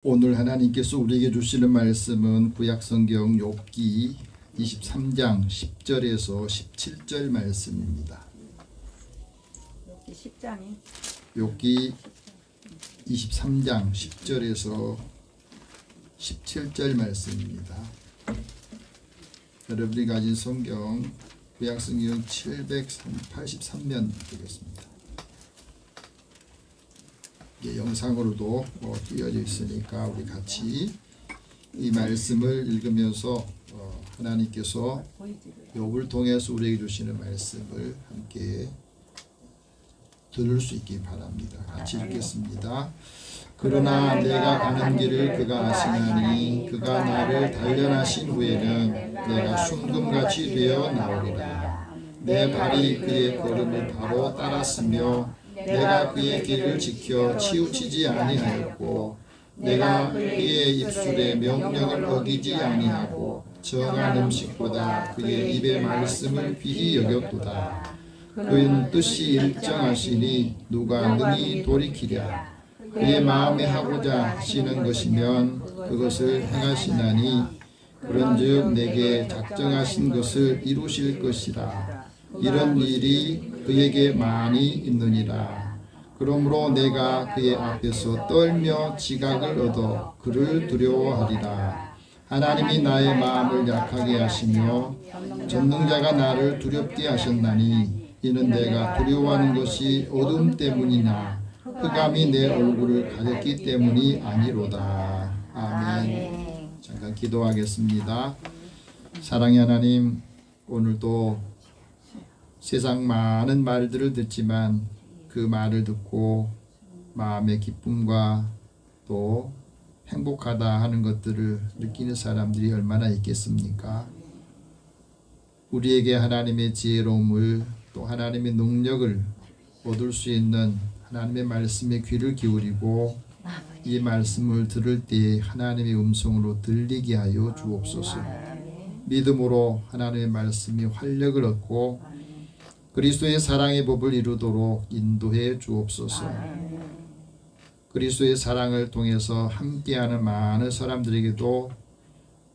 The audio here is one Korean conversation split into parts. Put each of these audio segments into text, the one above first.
오늘 하나님께서 우리에게 주시는 말씀은 구약성경 욥기 23장 10절에서 17절 말씀입니다. 욥기 10장이 욥기 23장 10절에서 17절 말씀입니다. 여러분이 가진 성경 구약성경 783면 되겠습니다. 이게 영상으로도 띄어져 있으니까 우리 같이 이 말씀을 읽으면서 하나님께서 욥을 통해서 우리에게 주시는 말씀을 함께 들을 수 있기 바랍니다. 같이 읽겠습니다. 그러나 내가 가는 길을 그가 아시나니 그가 나를 단련하신 후에는 내가 순금같이 되어 나오리라. 내 발이 그의 걸음을 바로 따랐으며 내가 그의 길을 지켜 치우치지 아니하였고 내가 그의 입술의 명령을 어기지 아니하고 정한 음식보다 그의 입의 말씀을 귀히 여겼도다. 그는 뜻이 일정하시니 누가 능히 돌이키랴. 그의 마음에 하고자 하시는 것이면 그것을 행하시나니 그런즉 내게 작정하신 것을 이루실 것이라. 이런 일이 그에게 많이 있느니라. 그러므로 내가 그의 앞에서 떨며 지각을 얻어 그를 두려워하리라. 하나님이 나의 마음을 약하게 하시며 전능자가 나를 두렵게 하셨나니 이는 내가 두려워하는 것이 어둠 때문이나 흑암이 내 얼굴을 가렸기 때문이 아니로다. 아멘. 잠깐 기도하겠습니다. 사랑의 하나님, 오늘도 세상 많은 말들을 듣지만 그 말을 듣고 마음의 기쁨과 또 행복하다 하는 것들을 느끼는 사람들이 얼마나 있겠습니까? 우리에게 하나님의 지혜로움을 또 하나님의 능력을 얻을 수 있는 하나님의 말씀에 귀를 기울이고 이 말씀을 들을 때 하나님의 음성으로 들리게 하여 주옵소서. 믿음으로 하나님의 말씀이 활력을 얻고 그리스도의 사랑의 법을 이루도록 인도해 주옵소서. 그리스도의 사랑을 통해서 함께하는 많은 사람들에게도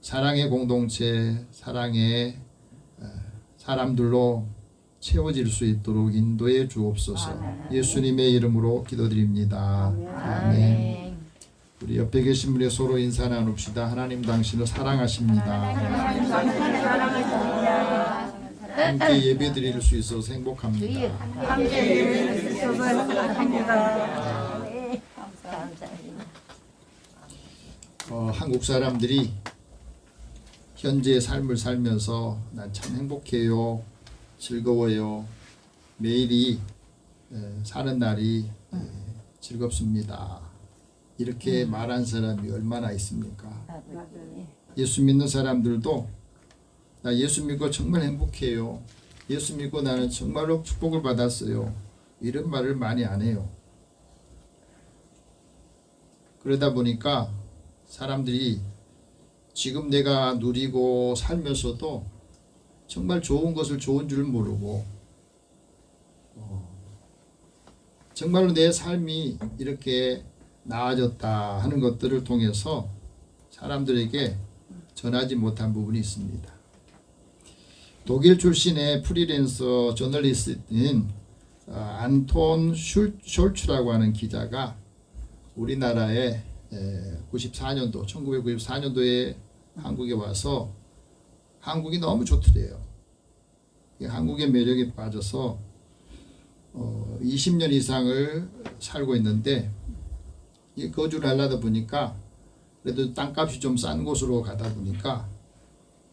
사랑의 공동체, 사랑의 사람들로 채워질 수 있도록 인도해 주옵소서. 예수님의 이름으로 기도드립니다. 아멘. 우리 옆에 계신 분이 서로 인사 나눕시다. 하나님 당신을 사랑하십니다. 함께 예배 드릴 수 있어서 행복합니다. 함께 예배를 주셔서 행복합니다. 한국 사람들이 현재의 삶을 살면서 난 참 행복해요, 즐거워요, 매일이 사는 날이 즐겁습니다, 이렇게 말한 사람이 얼마나 있습니까? 예수 믿는 사람들도 나 예수 믿고 정말 행복해요, 예수 믿고 나는 정말로 축복을 받았어요, 이런 말을 많이 안 해요. 그러다 보니까 사람들이 지금 내가 누리고 살면서도 정말 좋은 것을 좋은 줄 모르고 정말로 내 삶이 이렇게 나아졌다 하는 것들을 통해서 사람들에게 전하지 못한 부분이 있습니다. 독일 출신의 프리랜서 저널리스트인 안톤 숄츠라고 하는 기자가 우리나라에 1994년도에 한국에 와서 한국이 너무 좋더래요. 한국의 매력에 빠져서 20년 이상을 살고 있는데 거주를 하려다 보니까 그래도 땅값이 좀 싼 곳으로 가다 보니까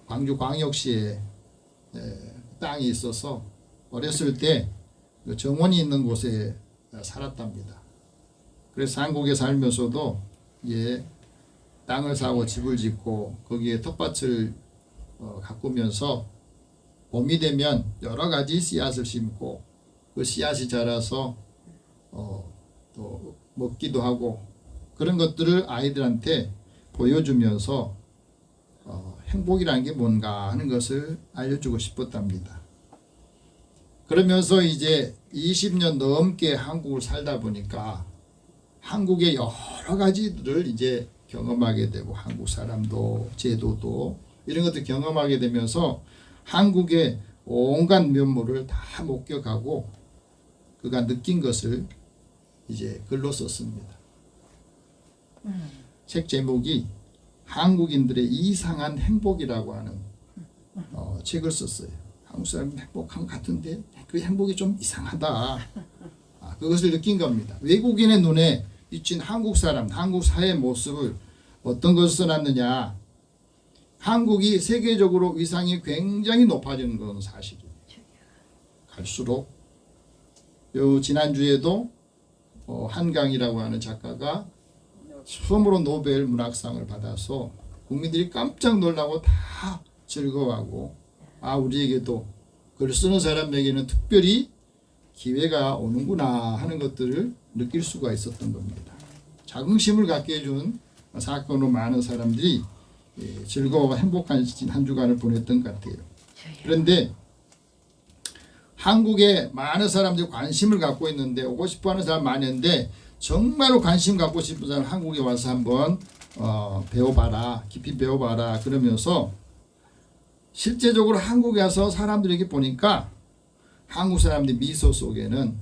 광주광역시에 땅이 있어서 어렸을 때 정원이 있는 곳에 살았답니다. 그래서 한국에 살면서도 땅을 사고 집을 짓고 거기에 텃밭을 가꾸면서 봄이 되면 여러 가지 씨앗을 심고 그 씨앗이 자라서 또 먹기도 하고 그런 것들을 아이들한테 보여주면서 행복이라는 게 뭔가 하는 것을 알려주고 싶었답니다. 그러면서 이제 20년 넘게 한국을 살다 보니까 한국의 여러 가지들을 이제 경험하게 되고 한국 사람도 제도도 이런 것들 경험하게 되면서 한국의 온갖 면모를 다 목격하고 그가 느낀 것을 이제 글로 썼습니다. 책 제목이 한국인들의 이상한 행복이라고 하는 책을 썼어요. 한국 사람이 행복한 것 같은데 그 행복이 좀 이상하다. 그것을 느낀 겁니다. 외국인의 눈에 비친 한국 사람, 한국 사회의 모습을 어떤 것을 써놨느냐. 한국이 세계적으로 위상이 굉장히 높아지는 건 사실이에요. 갈수록 지난주에도 한강이라고 하는 작가가 처음으로 노벨 문학상을 받아서 국민들이 깜짝 놀라고 다 즐거워하고 우리에게도 글 쓰는 사람에게는 특별히 기회가 오는구나 하는 것들을 느낄 수가 있었던 겁니다. 자긍심을 갖게 해준 사건으로 많은 사람들이 즐거워 행복한 한 주간을 보냈던 것 같아요. 그런데 한국에 많은 사람들이 관심을 갖고 있는데 오고 싶어하는 사람 많이 있는데 정말로 관심 갖고 싶은 사람 한국에 와서 한번 배워봐라, 깊이 배워봐라 그러면서 실제적으로 한국에 와서 사람들에게 보니까 한국 사람들의 미소 속에는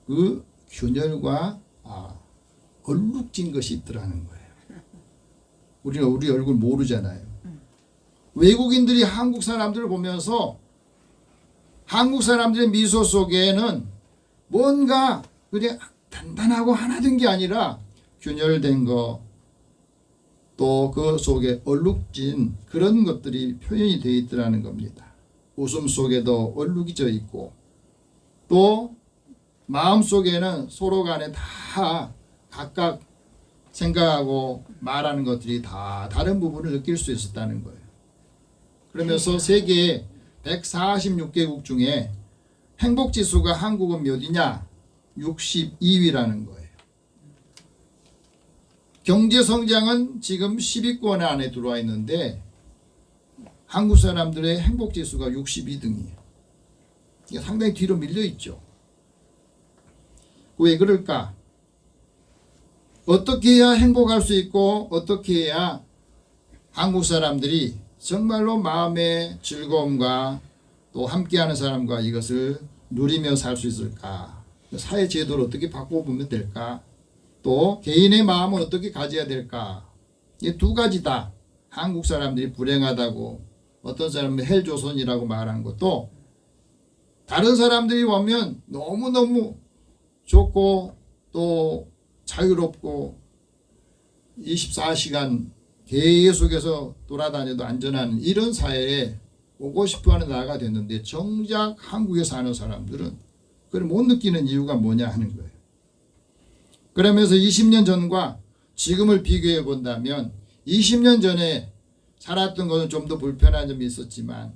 그 균열과 얼룩진 것이 있더라는 거예요. 우리는 우리 얼굴 모르잖아요. 외국인들이 한국 사람들을 보면서 한국 사람들의 미소 속에는 뭔가 그냥 단단하고 하나된 게 아니라 균열된 거, 또 그 속에 얼룩진 그런 것들이 표현이 되어 있더라는 겁니다. 웃음 속에도 얼룩이 져 있고 또 마음 속에는 서로 간에 다 각각 생각하고 말하는 것들이 다 다른 부분을 느낄 수 있었다는 거예요. 그러면서 세계 146개국 중에 행복지수가 한국은 몇이냐? 62위라는 거예요. 경제성장은 지금 10위권 안에 들어와 있는데 한국 사람들의 행복지수가 62등이에요. 이게 상당히 뒤로 밀려 있죠. 왜 그럴까? 어떻게 해야 행복할 수 있고 어떻게 해야 한국 사람들이 정말로 마음의 즐거움과 또 함께하는 사람과 이것을 누리며 살 수 있을까? 사회 제도를 어떻게 바꿔보면 될까? 또 개인의 마음은 어떻게 가져야 될까? 이 두 가지다. 한국 사람들이 불행하다고 어떤 사람은 헬조선이라고 말한 것도 다른 사람들이 보면 너무너무 좋고 또 자유롭고 24시간 계속해서 돌아다녀도 안전한 이런 사회에 오고 싶어하는 나라가 됐는데 정작 한국에 사는 사람들은 그걸 못 느끼는 이유가 뭐냐 하는 거예요. 그러면서 20년 전과 지금을 비교해 본다면 20년 전에 살았던 것은 좀 더 불편한 점이 있었지만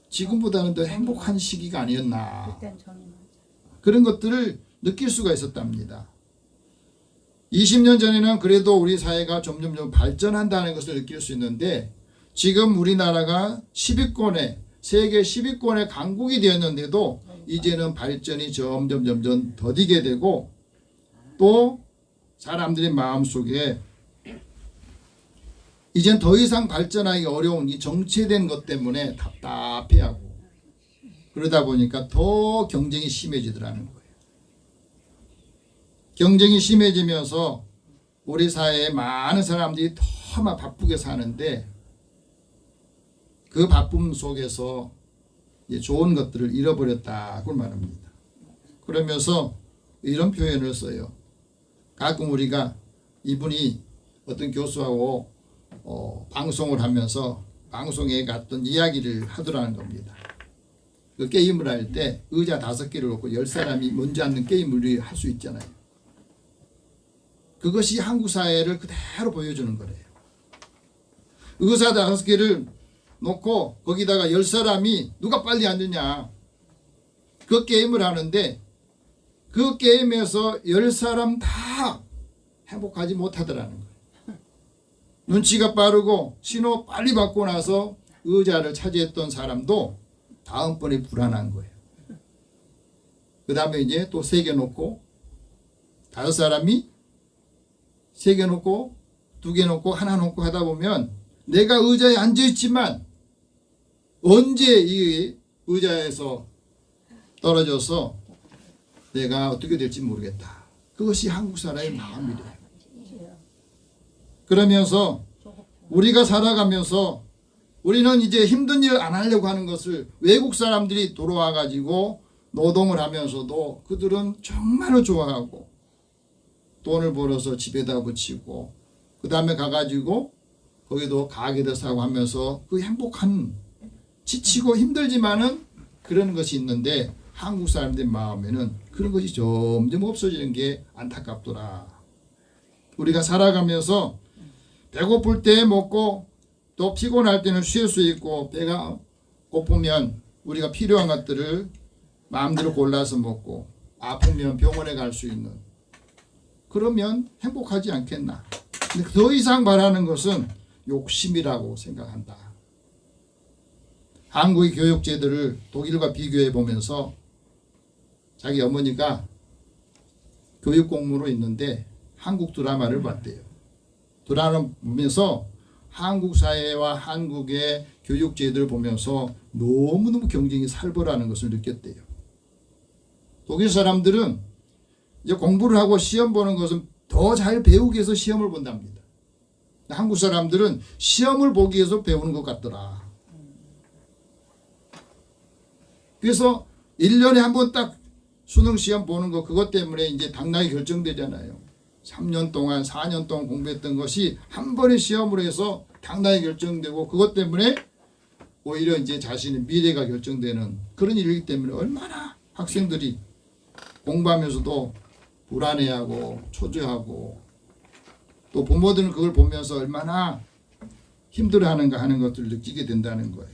지금보다는 더 행복한 시기가 아니었나 그런 것들을 느낄 수가 있었답니다. 20년 전에는 그래도 우리 사회가 점점 발전한다는 것을 느낄 수 있는데 지금 우리나라가 10위권에 세계 10위권의 강국이 되었는데도 이제는 발전이 점점 더디게 되고 또 사람들의 마음속에 이젠 더 이상 발전하기 어려운 이 정체된 것 때문에 답답해하고 그러다 보니까 더 경쟁이 심해지더라는 거예요. 경쟁이 심해지면서 우리 사회에 많은 사람들이 더 바쁘게 사는데 그 바쁨 속에서 좋은 것들을 잃어버렸다고 말합니다. 그러면서 이런 표현을 써요. 가끔 우리가 이분이 어떤 교수하고 방송을 하면서 방송에 갔던 이야기를 하더라는 겁니다. 그 게임을 할 때 의자 5개를 놓고 10사람이 먼저 앉는 게임을 할 수 있잖아요. 그것이 한국 사회를 그대로 보여주는 거래요. 의자 5개를 놓고 거기다가 10사람이 누가 빨리 앉느냐 그 게임을 하는데 그 게임에서 10사람 다 행복하지 못하더라는 거예요. 눈치가 빠르고 신호 빨리 받고 나서 의자를 차지했던 사람도 다음번에 불안한 거예요. 그 다음에 이제 또 3개 놓고 5사람이 3개 놓고 두 개 놓고 하나 놓고 하다 보면 내가 의자에 앉아 있지만 언제 이 의자에서 떨어져서 내가 어떻게 될지 모르겠다. 그것이 한국 사람의 마음이래요. 그러면서 우리가 살아가면서 우리는 이제 힘든 일 안 하려고 하는 것을 외국 사람들이 돌아와 가지고 노동을 하면서도 그들은 정말로 좋아하고 돈을 벌어서 집에다 붙이고 그 다음에 가가지고 거기도 가게도 사고 하면서 그 행복한 지치고 힘들지만은 그런 것이 있는데 한국 사람들 마음에는 그런 것이 점점 없어지는 게 안타깝더라. 우리가 살아가면서 배고플 때 먹고 또 피곤할 때는 쉴 수 있고 배가 고프면 우리가 필요한 것들을 마음대로 골라서 먹고 아프면 병원에 갈 수 있는 그러면 행복하지 않겠나. 근데 더 이상 바라는 것은 욕심이라고 생각한다. 한국의 교육제도를 독일과 비교해 보면서 자기 어머니가 교육 공무로 있는데 한국 드라마를 봤대요. 드라마를 보면서 한국 사회와 한국의 교육제도를 보면서 너무너무 경쟁이 살벌하는 것을 느꼈대요. 독일 사람들은 이제 공부를 하고 시험 보는 것은 더 잘 배우기 위해서 시험을 본답니다. 한국 사람들은 시험을 보기 위해서 배우는 것 같더라. 그래서 1년에 한 번 딱 수능 시험 보는 거 그것 때문에 이제 당락이 결정되잖아요. 3년 동안 4년 동안 공부했던 것이 한 번의 시험으로 해서 당락이 결정되고 그것 때문에 오히려 이제 자신의 미래가 결정되는 그런 일이기 때문에 얼마나 학생들이 공부하면서도 불안해하고 초조하고 또 부모들은 그걸 보면서 얼마나 힘들어하는가 하는 것들을 느끼게 된다는 거예요.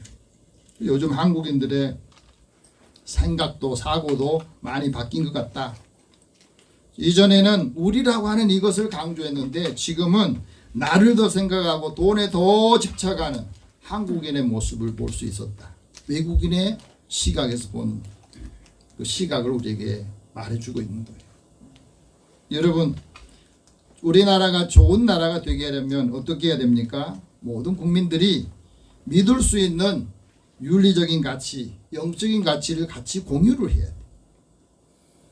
요즘 한국인들의 생각도 사고도 많이 바뀐 것 같다. 이전에는 우리라고 하는 이것을 강조했는데 지금은 나를 더 생각하고 돈에 더 집착하는 한국인의 모습을 볼 수 있었다. 외국인의 시각에서 본 그 시각을 우리에게 말해주고 있는 거예요. 여러분, 우리나라가 좋은 나라가 되게 하려면 어떻게 해야 됩니까? 모든 국민들이 믿을 수 있는 윤리적인 가치, 영적인 가치를 같이 공유를 해야 돼.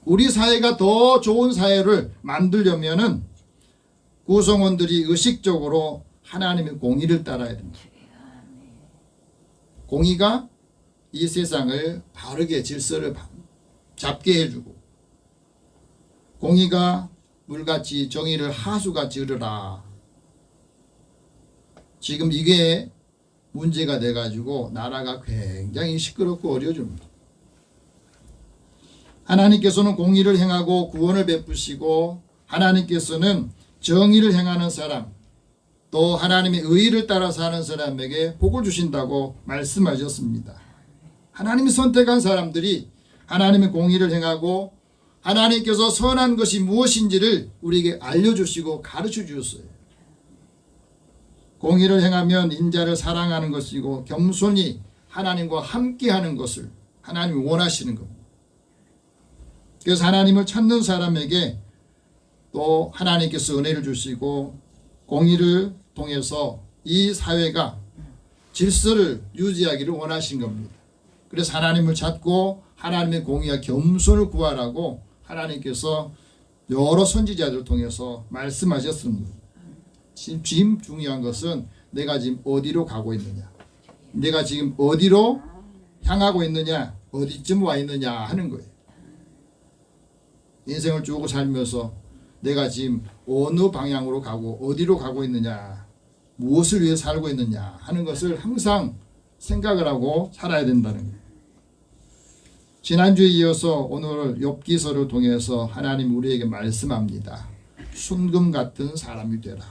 우리 사회가 더 좋은 사회를 만들려면은 구성원들이 의식적으로 하나님의 공의를 따라야 됩니다. 공의가 이 세상을 바르게 질서를 잡게 해주고 공의가 물같이 정의를 하수같이 흐르라. 지금 이게 문제가 돼가지고 나라가 굉장히 시끄럽고 어려워집니다. 하나님께서는 공의를 행하고 구원을 베푸시고 하나님께서는 정의를 행하는 사람 또 하나님의 의의를 따라 사는 사람에게 복을 주신다고 말씀하셨습니다. 하나님이 선택한 사람들이 하나님의 공의를 행하고 하나님께서 선한 것이 무엇인지를 우리에게 알려주시고 가르쳐 주셨어요. 공의를 행하면 인자를 사랑하는 것이고 겸손히 하나님과 함께하는 것을 하나님이 원하시는 겁니다. 그래서 하나님을 찾는 사람에게 또 하나님께서 은혜를 주시고 공의를 통해서 이 사회가 질서를 유지하기를 원하신 겁니다. 그래서 하나님을 찾고 하나님의 공의와 겸손을 구하라고 하나님께서 여러 선지자들을 통해서 말씀하셨습니다. 지금 중요한 것은 내가 지금 어디로 가고 있느냐, 내가 지금 어디로 향하고 있느냐, 어디쯤 와 있느냐 하는 거예요. 인생을 쭉 살면서 내가 지금 어느 방향으로 가고 어디로 가고 있느냐, 무엇을 위해 살고 있느냐 하는 것을 항상 생각을 하고 살아야 된다는 거예요. 지난주에 이어서 오늘 욥기서를 통해서 하나님 우리에게 말씀합니다. 순금 같은 사람이 되라.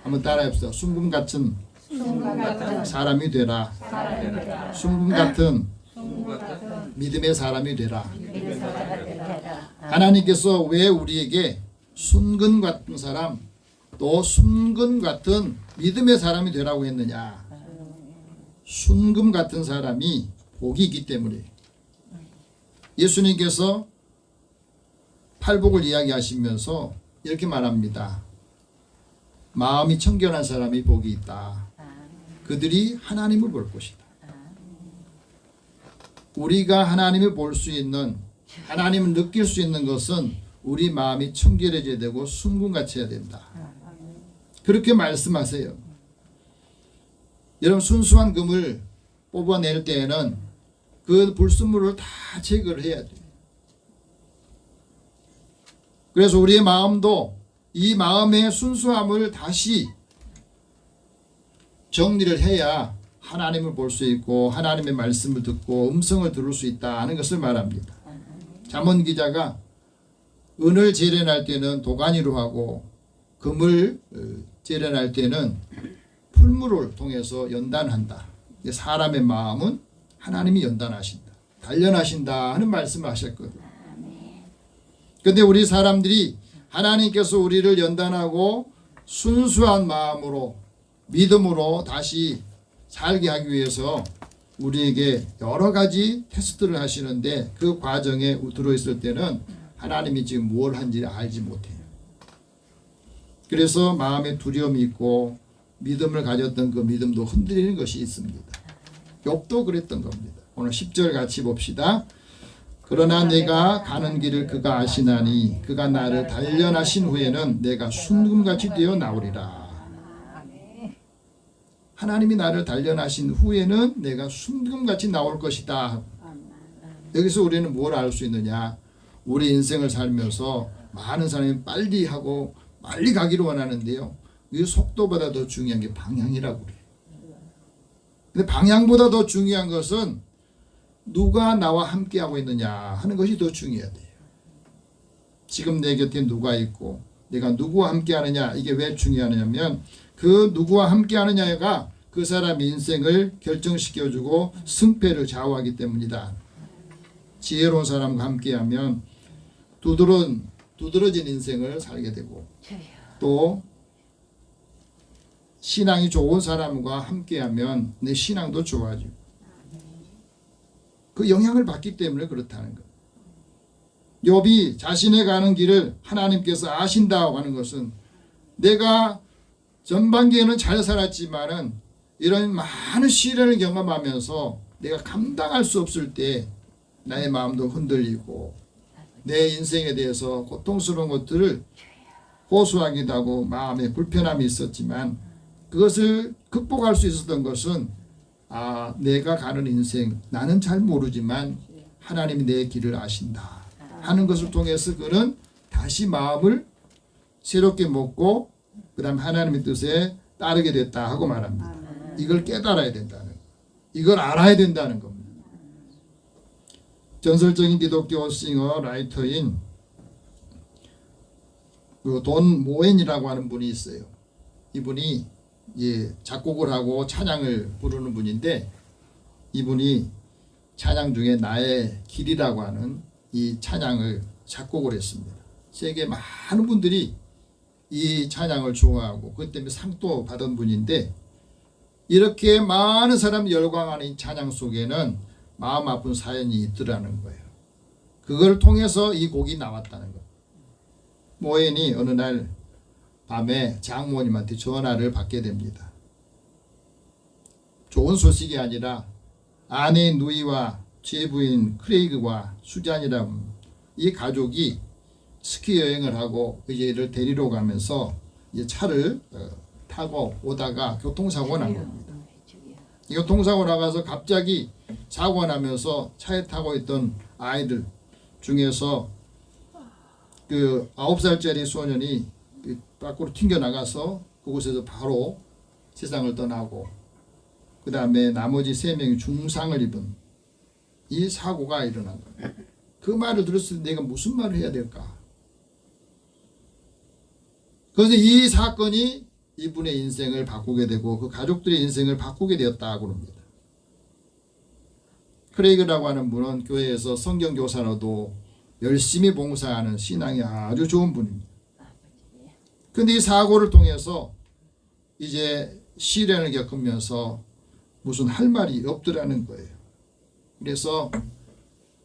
한번 따라해봅시다. 순금 같은 사람이 되라. 순금 같은 믿음의 사람이 되라. 하나님께서 왜 우리에게 순금 같은 사람 또 순금 같은 믿음의 사람이 되라고 했느냐. 순금 같은 사람이 복이 있기 때문에 예수님께서 팔복을 이야기하시면서 이렇게 말합니다. 마음이 청결한 사람이 복이 있다. 그들이 하나님을 볼 것이다. 우리가 하나님을 볼 수 있는, 하나님을 느낄 수 있는 것은 우리 마음이 청결해져야 되고 순금같이 해야 된다. 그렇게 말씀하세요. 여러분, 순수한 금을 뽑아낼 때에는 그 불순물을 다 제거를 해야 돼요. 그래서 우리의 마음도 이 마음의 순수함을 다시 정리를 해야 하나님을 볼 수 있고 하나님의 말씀을 듣고 음성을 들을 수 있다 하는 것을 말합니다. 잠언 기자가 은을 재련할 때는 도가니로 하고 금을 재련할 때는 풀물을 통해서 연단한다. 사람의 마음은 하나님이 연단하신다, 단련하신다 하는 말씀을 하셨거든요. 그런데 우리 사람들이 하나님께서 우리를 연단하고 순수한 마음으로 믿음으로 다시 살게 하기 위해서 우리에게 여러 가지 테스트를 하시는데 그 과정에 들어있을 때는 하나님이 지금 뭘 한지 알지 못해요. 그래서 마음에 두려움이 있고 믿음을 가졌던 그 믿음도 흔들리는 것이 있습니다. 욥도 그랬던 겁니다. 오늘 10절 같이 봅시다. 그러나 내가 가는 길을 그가 아시나니 그가 나를 단련하신 후에는 내가 순금같이 되어 나오리라. 하나님이 나를 단련하신 후에는 내가 순금같이 나올 것이다. 여기서 우리는 뭘 알 수 있느냐? 우리 인생을 살면서 많은 사람이 빨리 하고 빨리 가기를 원하는데요, 이 속도보다 더 중요한 게 방향이라고 그래요. 근데 방향보다 더 중요한 것은 누가 나와 함께하고 있느냐 하는 것이 더 중요해요. 지금 내 곁에 누가 있고 내가 누구와 함께하느냐, 이게 왜 중요하냐면 그 누구와 함께하느냐가 그 사람의 인생을 결정시켜주고 승패를 좌우하기 때문이다. 지혜로운 사람과 함께하면 두드러진 인생을 살게 되고, 또 신앙이 좋은 사람과 함께하면 내 신앙도 좋아지고, 그 영향을 받기 때문에 그렇다는 것. 욥이 자신의 가는 길을 하나님께서 아신다고 하는 것은, 내가 전반기에는 잘 살았지만은 이런 많은 시련을 경험하면서 내가 감당할 수 없을 때 나의 마음도 흔들리고 내 인생에 대해서 고통스러운 것들을 호소하기도 하고 마음에 불편함이 있었지만, 그것을 극복할 수 있었던 것은 내가 가는 인생 나는 잘 모르지만 하나님이 내 길을 아신다 하는 것을 통해서 그는 다시 마음을 새롭게 먹고 그 다음 하나님의 뜻에 따르게 됐다 하고 말합니다. 이걸 깨달아야 된다는, 이걸 알아야 된다는 겁니다. 전설적인 기독교 싱어 라이터인 돈 모엔이라고 하는 분이 있어요. 이분이 작곡을 하고 찬양을 부르는 분인데, 이분이 찬양 중에 나의 길이라고 하는 이 찬양을 작곡을 했습니다. 세계 많은 분들이 이 찬양을 좋아하고 그것 때문에 상도 받은 분인데, 이렇게 많은 사람이 열광하는 이 찬양 속에는 마음 아픈 사연이 있더라는 거예요. 그걸 통해서 이 곡이 나왔다는 거예요. 모엔이 어느 날 밤에 장모님한테 전화를 받게 됩니다. 좋은 소식이 아니라 아내인 누이와 제부인 크레이그와 수잔이라는 이 가족이 스키 여행을 하고 이제 이를 데리러 가면서 이제 차를 타고 오다가 교통사고가 난 겁니다. 이 교통사고 나가서 갑자기 사고가 나면서 차에 타고 있던 아이들 중에서 그 9살짜리 소년이 밖으로 튕겨나가서 그곳에서 바로 세상을 떠나고, 그 다음에 나머지 3명이 중상을 입은 이 사고가 일어난 거예요. 그 말을 들었을 때 내가 무슨 말을 해야 될까? 그래서 이 사건이 이분의 인생을 바꾸게 되고 그 가족들의 인생을 바꾸게 되었다고 합니다. 크레이그라고 하는 분은 교회에서 성경교사로도 열심히 봉사하는 신앙이 아주 좋은 분입니다. 그런데 이 사고를 통해서 이제 시련을 겪으면서 무슨 할 말이 없더라는 거예요. 그래서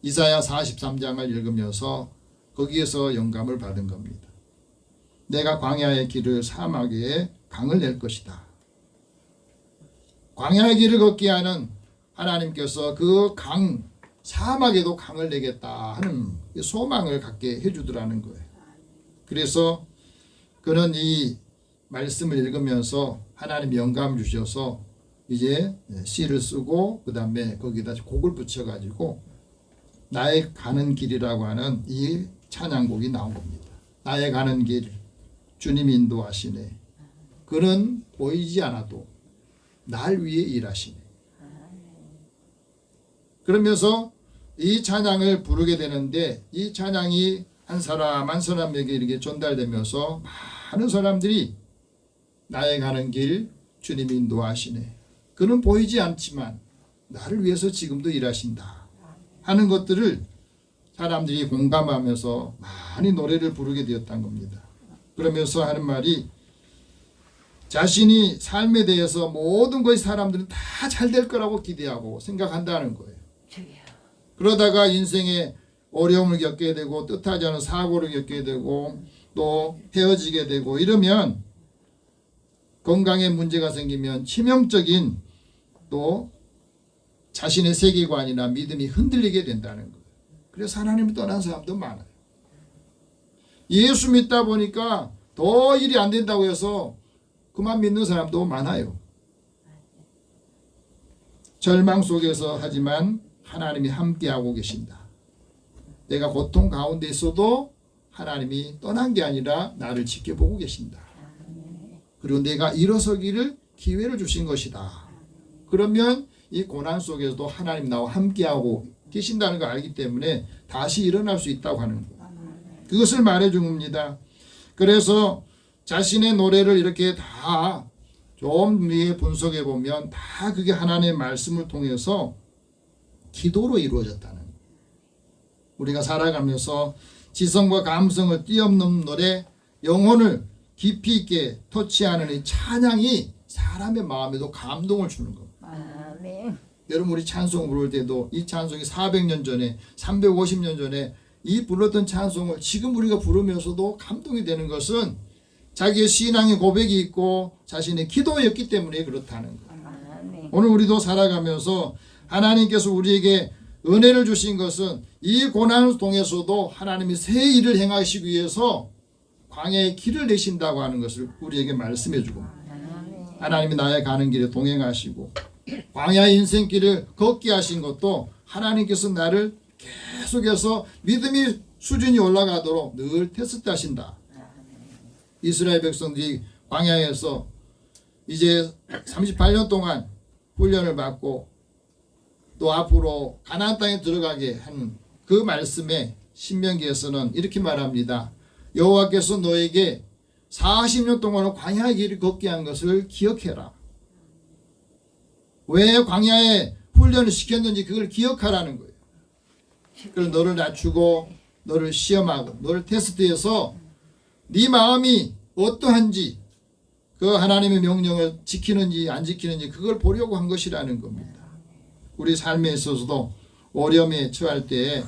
이사야 43장을 읽으면서 거기에서 영감을 받은 겁니다. 내가 광야의 길을 사막에 강을 낼 것이다. 광야의 길을 걷게 하는 하나님께서 그 강, 사막에도 강을 내겠다 하는 소망을 갖게 해주더라는 거예요. 그래서 그는 이 말씀을 읽으면서 하나님 영감 주셔서 이제 시를 쓰고 그 다음에 거기다 곡을 붙여가지고 나의 가는 길이라고 하는 이 찬양곡이 나온 겁니다. 나의 가는 길 주님이 인도하시네. 그는 보이지 않아도 날 위해 일하시네. 그러면서 이 찬양을 부르게 되는데 이 찬양이 한 사람 한 사람에게 이렇게 전달되면서 많은 사람들이 나의 가는 길 주님이 인도하시네. 그는 보이지 않지만 나를 위해서 지금도 일하신다 하는 것들을 사람들이 공감하면서 많이 노래를 부르게 되었다는 겁니다. 그러면서 하는 말이 자신이 삶에 대해서 모든 것이 사람들은 다 잘 될 거라고 기대하고 생각한다는 거예요. 그러다가 인생에 어려움을 겪게 되고 뜻하지 않은 사고를 겪게 되고 또 헤어지게 되고 이러면 건강에 문제가 생기면 치명적인 또 자신의 세계관이나 믿음이 흔들리게 된다는 거예요. 그래서 하나님을 떠난 사람도 많아요. 예수 믿다 보니까 더 일이 안 된다고 해서 그만 믿는 사람도 많아요. 절망 속에서 하지만 하나님이 함께하고 계신다. 내가 고통 가운데 있어도 하나님이 떠난 게 아니라 나를 지켜보고 계신다. 그리고 내가 일어서기를 기회를 주신 것이다. 그러면 이 고난 속에서도 하나님 나와 함께하고 계신다는 걸 알기 때문에 다시 일어날 수 있다고 하는 거예요. 그것을 말해준 겁니다. 그래서 자신의 노래를 이렇게 다 좀 위에 분석해 보면 다 그게 하나님의 말씀을 통해서 기도로 이루어졌다는 거예요. 우리가 살아가면서 지성과 감성을 뛰어넘는 노래, 영혼을 깊이 있게 터치하는 이 찬양이 사람의 마음에도 감동을 주는 겁니다. 여러분 우리 찬송 부를 때도 이 찬송이 400년 전에 350년 전에 이 불렀던 찬송을 지금 우리가 부르면서도 감동이 되는 것은 자기의 신앙의 고백이 있고 자신의 기도였기 때문에 그렇다는 거예요. 오늘 우리도 살아가면서 하나님께서 우리에게 은혜를 주신 것은 이 고난을 통해서도 하나님이 새 일을 행하시기 위해서 광야의 길을 내신다고 하는 것을 우리에게 말씀해 주고 하나님이 나의 가는 길에 동행하시고 광야의 인생길을 걷게 하신 것도 하나님께서 나를 계속해서 믿음의 수준이 올라가도록 늘 테스트 하신다. 이스라엘 백성들이 광야에서 이제 38년 동안 훈련을 받고 또 앞으로 가나안 땅에 들어가게 하는 그 말씀에 신명기에서는 이렇게 말합니다. 여호와께서 너에게 40년 동안 광야의 길을 걷게 한 것을 기억해라. 왜 광야에 훈련을 시켰는지 그걸 기억하라는 거예요. 그래서 너를 낮추고 너를 시험하고 너를 테스트해서 네 마음이 어떠한지 그 하나님의 명령을 지키는지 안 지키는지 그걸 보려고 한 것이라는 겁니다. 우리 삶에 있어서도 어려움에 처할 때에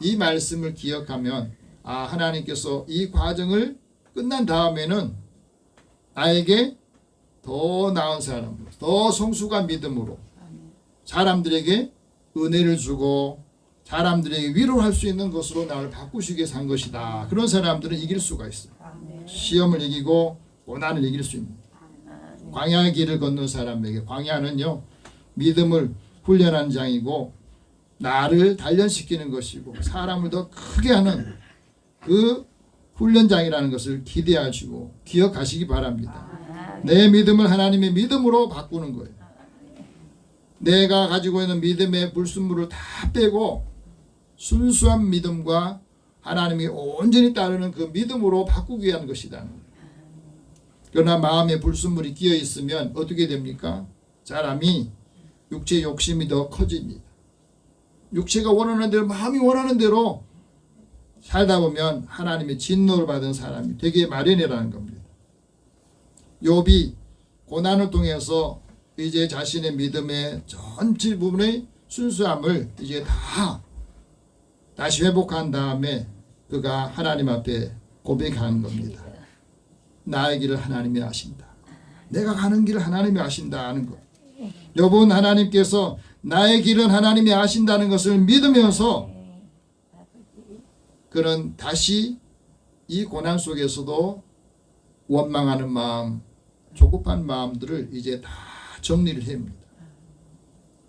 이 말씀을 기억하면 하나님께서 이 과정을 끝난 다음에는 나에게 더 나은 사람, 더 성숙한 믿음으로 사람들에게 은혜를 주고 사람들에게 위로할 수 있는 것으로 나를 바꾸시기 위해서 한 것이다. 그런 사람들은 이길 수가 있어요. 시험을 이기고 고난을 이길 수 있는 광야의 길을 걷는 사람에게 광야는요 믿음을 훈련하는 장이고 나를 단련시키는 것이고 사람을 더 크게 하는 그 훈련장이라는 것을 기대하시고 기억하시기 바랍니다. 내 믿음을 하나님의 믿음으로 바꾸는 거예요. 내가 가지고 있는 믿음의 불순물을 다 빼고 순수한 믿음과 하나님이 온전히 따르는 그 믿음으로 바꾸기 위한 것이다. 그러나 마음에 불순물이 끼어 있으면 어떻게 됩니까? 사람이 육체의 욕심이 더 커집니다. 육체가 원하는 대로 마음이 원하는 대로 살다 보면 하나님의 진노를 받은 사람이 되게 마련이라는 겁니다. 욥이 고난을 통해서 이제 자신의 믿음의 전체 부분의 순수함을 이제 다시 회복한 다음에 그가 하나님 앞에 고백하는 겁니다. 나의 길을 하나님이 아신다. 내가 가는 길을 하나님이 아신다는 것. 여러분, 하나님께서 나의 길은 하나님이 아신다는 것을 믿으면서 그는 다시 이 고난 속에서도 원망하는 마음, 조급한 마음들을 이제 다 정리를 합니다.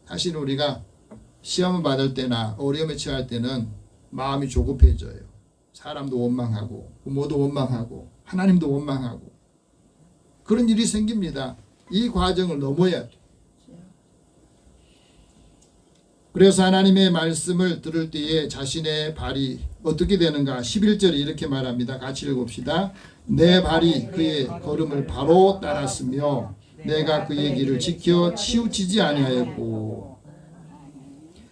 사실 우리가 시험을 받을 때나 어려움에 처할 때는 마음이 조급해져요. 사람도 원망하고 부모도 원망하고 하나님도 원망하고 그런 일이 생깁니다. 이 과정을 넘어야 돼. 그래서 하나님의 말씀을 들을 때에 자신의 발이 어떻게 되는가? 11절에 이렇게 말합니다. 같이 읽읍시다. 내 발이 그의 걸음을 바로 따랐으며 내가 그의 길을 지켜 치우치지 아니하였고.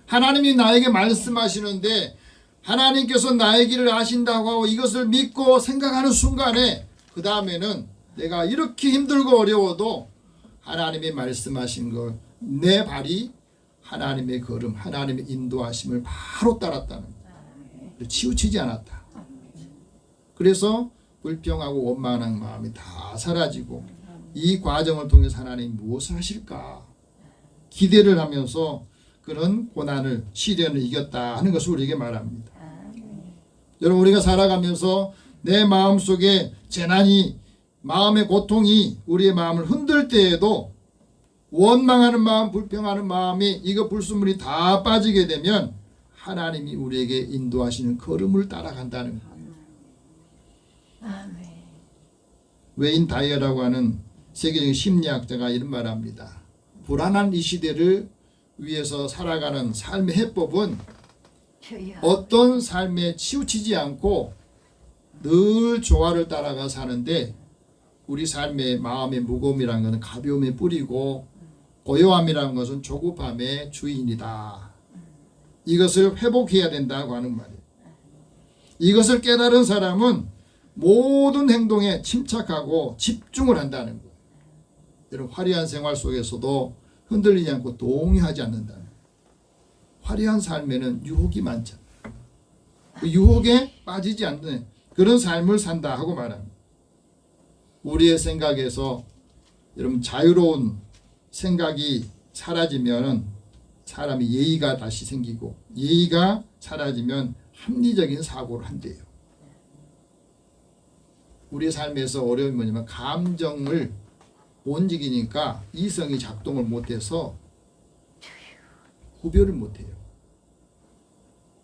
하나님이 나에게 말씀하시는데 하나님께서 나의 길을 아신다고 하고 이것을 믿고 생각하는 순간에 그 다음에는 내가 이렇게 힘들고 어려워도 하나님이 말씀하신 걸 내 발이 하나님의 걸음, 하나님의 인도하심을 바로 따랐다는 거예요. 치우치지 않았다. 그래서 불평하고 원망하는 마음이 다 사라지고 이 과정을 통해서 하나님 무엇을 하실까 기대를 하면서 그런 고난을 시련을 이겼다 하는 것을 우리에게 말합니다. 여러분, 우리가 살아가면서 내 마음속에 재난이 마음의 고통이 우리의 마음을 흔들 때에도 원망하는 마음, 불평하는 마음이 이거 불순물이 다 빠지게 되면 하나님이 우리에게 인도하시는 걸음을 따라간다는 거예요. 웨인 다이어라고 하는 세계적인 심리학자가 이런 말합니다. 불안한 이 시대를 위해서 살아가는 삶의 해법은 어떤 삶에 치우치지 않고 늘 조화를 따라가 사는데 우리 삶의 마음의 무거움이라는 것은 가벼움에 뿌리고 고요함이라는 것은 조급함의 주인이다. 이것을 회복해야 된다고 하는 말이에요. 이것을 깨달은 사람은 모든 행동에 침착하고 집중을 한다는 거예요. 여러분, 화려한 생활 속에서도 흔들리지 않고 동의하지 않는다는 거예요. 화려한 삶에는 유혹이 많잖아요. 그 유혹에 빠지지 않는 그런 삶을 산다 하고 말합니다. 우리의 생각에서 여러분 자유로운 생각이 사라지면 사람이 예의가 다시 생기고 예의가 사라지면 합리적인 사고를 한대요. 우리의 삶에서 어려움이 뭐냐면 감정을 못 이기니까 이성이 작동을 못해서 구별을 못해요.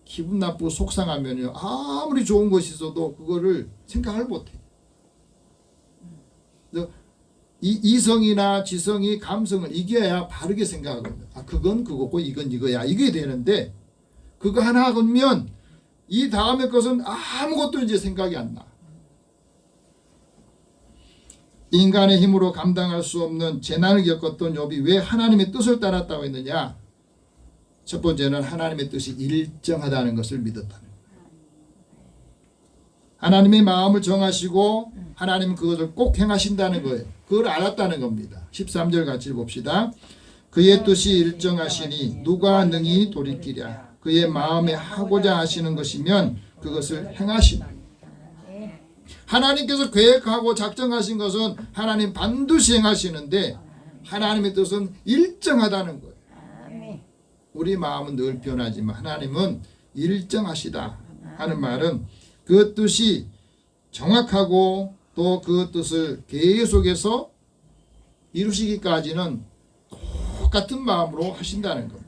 기분 나쁘고 속상하면요 아무리 좋은 것이 있어도 그거를 생각을 못해요. 이 이성이나 지성이 감성을 이겨야 바르게 생각하거든요. 아, 그건 그거고 이건 이거야. 이게 되는데 그거 하나 하면 이 다음에 것은 아무것도 이제 생각이 안 나. 인간의 힘으로 감당할 수 없는 재난을 겪었던 욥이 왜 하나님의 뜻을 따랐다고 했느냐? 첫 번째는 하나님의 뜻이 일정하다는 것을 믿었다는 거예요. 하나님의 마음을 정하시고 하나님은 그것을 꼭 행하신다는 거예요. 그걸 알았다는 겁니다. 13절 같이 봅시다. 그의 뜻이 일정하시니 누가 능히 돌이키랴. 그의 마음에 하고자 하시는 것이면 그것을 행하시니. 하나님께서 계획하고 작정하신 것은 하나님 반드시 행하시는데 하나님의 뜻은 일정하다는 거예요. 우리 마음은 늘 변하지만 하나님은 일정하시다 하는 말은 그 뜻이 정확하고 또 그 뜻을 계속해서 이루시기까지는 똑같은 마음으로 하신다는 겁니다.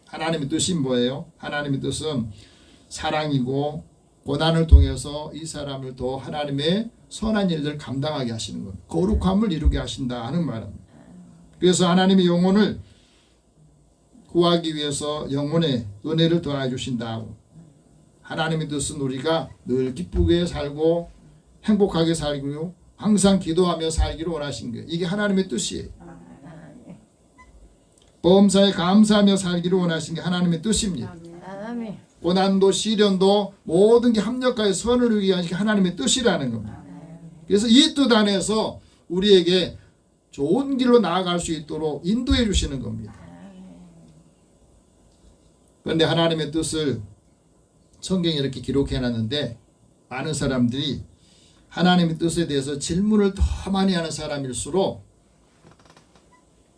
하나님의 뜻이 뭐예요? 하나님의 뜻은 사랑이고 고난을 통해서 이 사람을 더 하나님의 선한 일들을 감당하게 하시는 겁니다. 거룩함을 이루게 하신다 하는 말입니다. 그래서 하나님의 영혼을 구하기 위해서 영혼의 은혜를 더해 주신다고. 하나님의 뜻은 우리가 늘 기쁘게 살고 행복하게 살고 항상 기도하며 살기를 원하신 거예요. 이게 하나님의 뜻이에요. 범사에 감사하며 살기를 원하신 게 하나님의 뜻입니다. 고난도 시련도 모든 게 합력하여 선을 이루기 위한 게 하나님의 뜻이라는 겁니다. 그래서 이 뜻 안에서 우리에게 좋은 길로 나아갈 수 있도록 인도해 주시는 겁니다. 그런데 하나님의 뜻을 성경에 이렇게 기록해 놨는데 많은 사람들이 하나님의 뜻에 대해서 질문을 더 많이 하는 사람일수록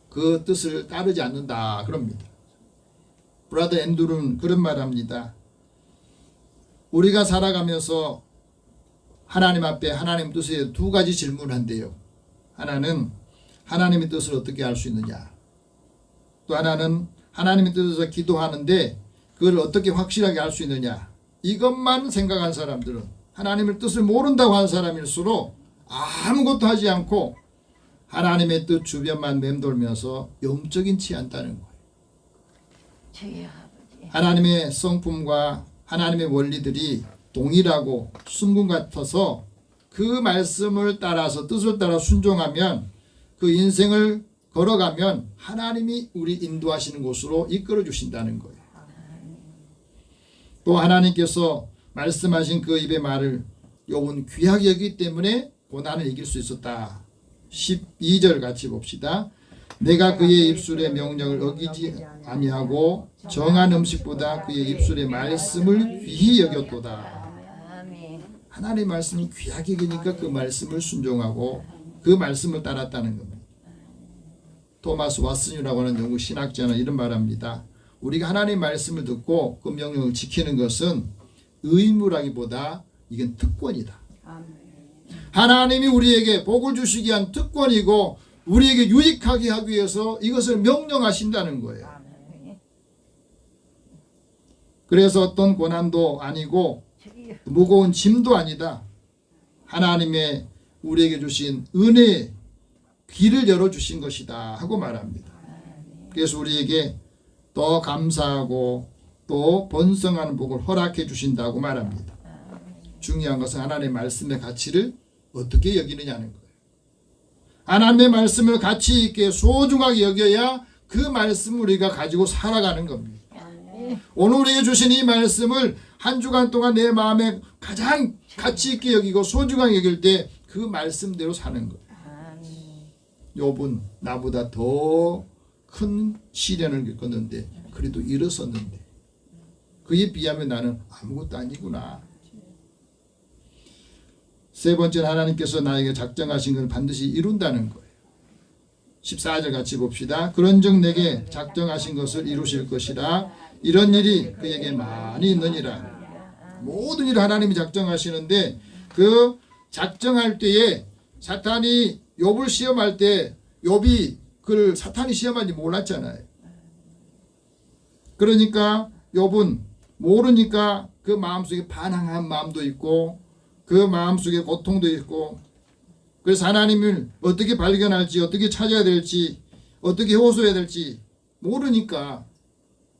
그 뜻을 따르지 않는다 그럽니다. 브라더 앤드루는 그런 말합니다. 우리가 살아가면서 하나님 앞에 하나님 뜻에 두 가지 질문을 한대요. 하나는 하나님의 뜻을 어떻게 알 수 있느냐, 또 하나는 하나님의 뜻에서 기도하는데 그걸 어떻게 확실하게 알 수 있느냐. 이것만 생각한 사람들은, 하나님의 뜻을 모른다고 하는 사람일수록 아무것도 하지 않고 하나님의 뜻 주변만 맴돌면서 영적인 치 않다는 거예요. 주여 아버지. 하나님의 성품과 하나님의 원리들이 동일하고 순금 같아서 그 말씀을 따라서 뜻을 따라 순종하면, 그 인생을 걸어가면 하나님이 우리 인도하시는 곳으로 이끌어 주신다는 거예요. 또 하나님께서 말씀하신 그 입의 말을 욥은 귀하게 여기기 때문에 고난을 이길 수 있었다. 12절 같이 봅시다. 내가 그의 입술의 명령을 어기지 아니하고 정한 음식보다 그의 입술의 말씀을 귀히 여겼도다. 아멘. 하나님의 말씀을 귀하게 여기니까 그 말씀을 순종하고 그 말씀을 따랐다는 겁니다. 토마스 왓슨이라고 하는 영국 신학자는 이런 말합니다. 우리가 하나님의 말씀을 듣고 그 명령을 지키는 것은 의무라기보다 이건 특권이다. 아멘. 하나님이 우리에게 복을 주시기 위한 특권이고 우리에게 유익하게 하기 위해서 이것을 명령하신다는 거예요. 아멘. 그래서 어떤 고난도 아니고 주여. 무거운 짐도 아니다. 하나님의 우리에게 주신 은혜의 길을 열어주신 것이다 하고 말합니다. 그래서 우리에게 더 감사하고 또 번성하는 복을 허락해 주신다고 말합니다. 중요한 것은 하나님의 말씀의 가치를 어떻게 여기느냐는 거예요. 하나님의 말씀을 가치 있게 소중하게 여겨야 그 말씀을 우리가 가지고 살아가는 겁니다. 오늘 우리에게 주신 이 말씀을 한 주간 동안 내 마음에 가장 가치 있게 여기고 소중하게 여길 때 그 말씀대로 사는 거예요. 욥은 나보다 더 큰 시련을 겪었는데 그래도 일어섰는데 그에 비하면 나는 아무것도 아니구나. 세 번째는 하나님께서 나에게 작정하신 건 반드시 이룬다는 거예요. 14절 같이 봅시다. 그런즉 내게 작정하신 것을 이루실 것이라. 이런 일이 그에게 많이 있느니라. 모든 일을 하나님이 작정하시는데 그 작정할 때에 사탄이 욥을 시험할 때 욥이 그를 사탄이 시험한지 몰랐잖아요. 그러니까 욥은 모르니까 그 마음속에 반항한 마음도 있고 그 마음속에 고통도 있고, 그래서 하나님을 어떻게 발견할지 어떻게 찾아야 될지 어떻게 호소해야 될지 모르니까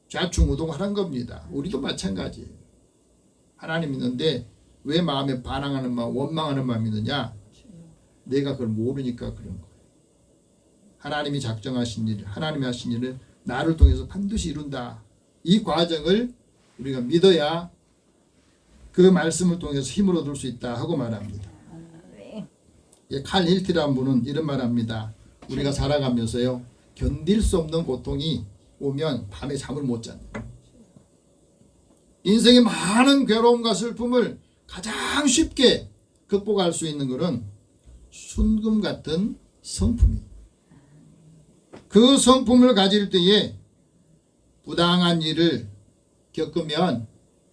좌충우동하는 겁니다. 우리도 마찬가지예요. 하나님 있는데 왜 마음에 반항하는 마음, 원망하는 마음이 있느냐? 내가 그걸 모르니까 그런 거예요. 하나님이 작정하신 일, 하나님이 하신 일을 나를 통해서 반드시 이룬다. 이 과정을 우리가 믿어야 그 말씀을 통해서 힘을 얻을 수 있다 하고 말합니다. 칼 힐티라는 분은 이런 말합니다. 우리가 살아가면서요, 견딜 수 없는 고통이 오면 밤에 잠을 못 잔다. 인생의 많은 괴로움과 슬픔을 가장 쉽게 극복할 수 있는 것은 순금 같은 성품이에요. 그 성품을 가질 때에 부당한 일을 겪으면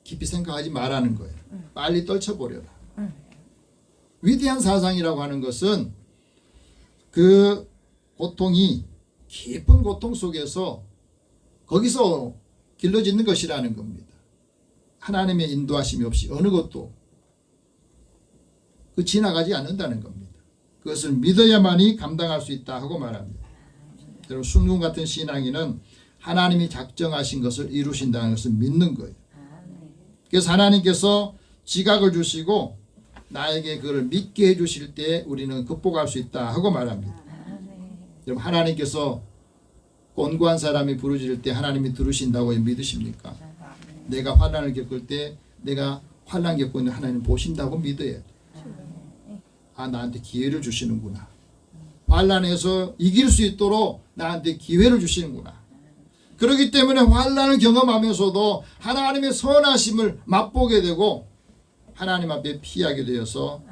깊이 생각하지 말라는 거예요. 빨리 떨쳐버려라. 위대한 사상이라고 하는 것은 그 고통이 깊은 고통 속에서 거기서 길러지는 것이라는 겁니다. 하나님의 인도하심이 없이 어느 것도 그 지나가지 않는다는 겁니다. 그것을 믿어야만이 감당할 수 있다 하고 말합니다. 여러분, 순금 같은 신앙인은 하나님이 작정하신 것을 이루신다는 것을 믿는 거예요. 그래서 하나님께서 지각을 주시고 나에게 그걸 믿게 해주실 때 우리는 극복할 수 있다 하고 말합니다. 여러분, 하나님께서 곤고한 사람이 부르짖을 때 하나님이 들으신다고 믿으십니까? 내가 환난을 겪을 때 내가 환난 겪고 있는 하나님 보신다고 믿어야 돼. 아, 나한테 기회를 주시는구나. 환난에서 이길 수 있도록 나한테 기회를 주시는구나. 그렇기 때문에 환난을 경험하면서도 하나님의 선하심을 맛보게 되고 하나님 앞에 피하게 되어서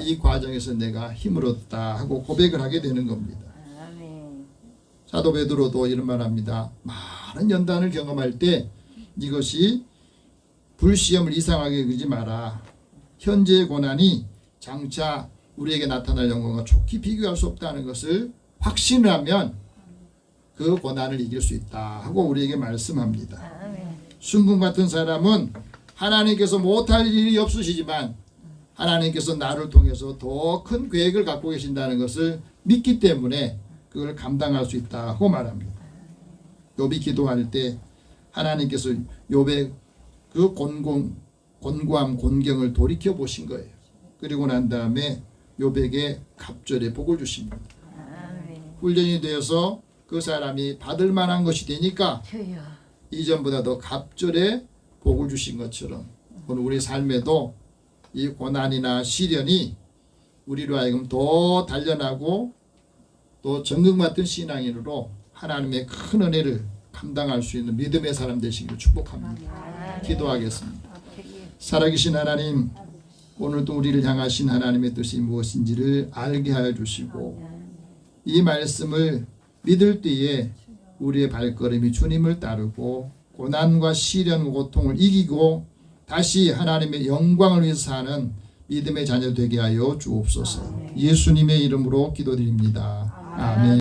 이 과정에서 내가 힘을 얻었다 하고 고백을 하게 되는 겁니다. 아멘. 사도 베드로도 이런 말합니다. 많은 연단을 경험할 때 이것이 불시험을 이상하게 여기지 마라. 현재의 고난이 장차 우리에게 나타날 영광과 좋게 비교할 수 없다는 것을 확신하면 그 고난을 이길 수 있다 하고 우리에게 말씀합니다. 아멘. 순금 같은 사람은 하나님께서 못할 일이 없으시지만 하나님께서 나를 통해서 더 큰 계획을 갖고 계신다는 것을 믿기 때문에 그걸 감당할 수 있다고 말합니다. 욥이 기도할 때 하나님께서 욥의 그 곤고함 곤경을 돌이켜 보신 거예요. 그리고 난 다음에 욥에게 갑절의 복을 주십니다. 아멘. 훈련이 되어서 그 사람이 받을 만한 것이 되니까 주여. 이전보다 더 갑절의 복을 주신 것처럼 오늘 우리 삶에도 이 고난이나 시련이 우리로 하여금 더 단련하고 또 정금같은 신앙인으로 하나님의 큰 은혜를 감당할 수 있는 믿음의 사람 되시기를 축복합니다. 기도하겠습니다. 살아계신 하나님, 오늘도 우리를 향하신 하나님의 뜻이 무엇인지를 알게 하여 주시고 이 말씀을 믿을 때에 우리의 발걸음이 주님을 따르고 고난과 시련, 고통을 이기고 다시 하나님의 영광을 위해서 사는 믿음의 자녀 되게 하여 주옵소서. 예수님의 이름으로 기도드립니다. 아멘.